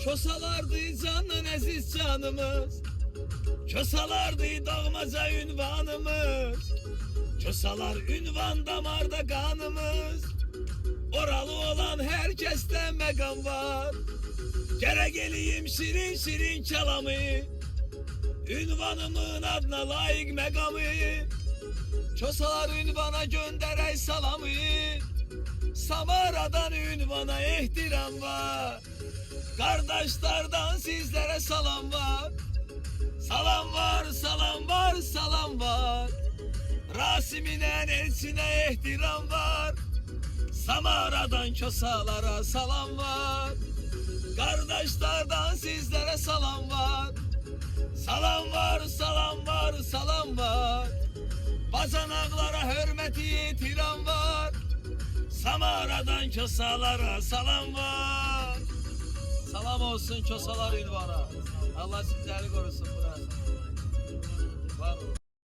Çosalardı canın aziz canımız, çosalardı dağmaca ünvanımız. Çosalar ünvan damarda kanımız. Oralı olan herkeste mekan var. Gere geleyim şirin şirin çalamı, ünvanımın adına layık mekamı. Çosalar ünvana gönderey salamı, Samara'dan ünvana ihtiram var. Kardeşlerden sizlere salam var. Salam var, salam var, salam var. Rasim'inen elçine ihtiram var. Samara'dan çosalara salam var. Kardeşlerden sizlere salam var. Salam var, salam var, salam var. Bacanaklara hürmeti ihtiram var. Samara'dan çosalara salam var. Salam olsun çosalar ünvana. Allah sizleri korusun.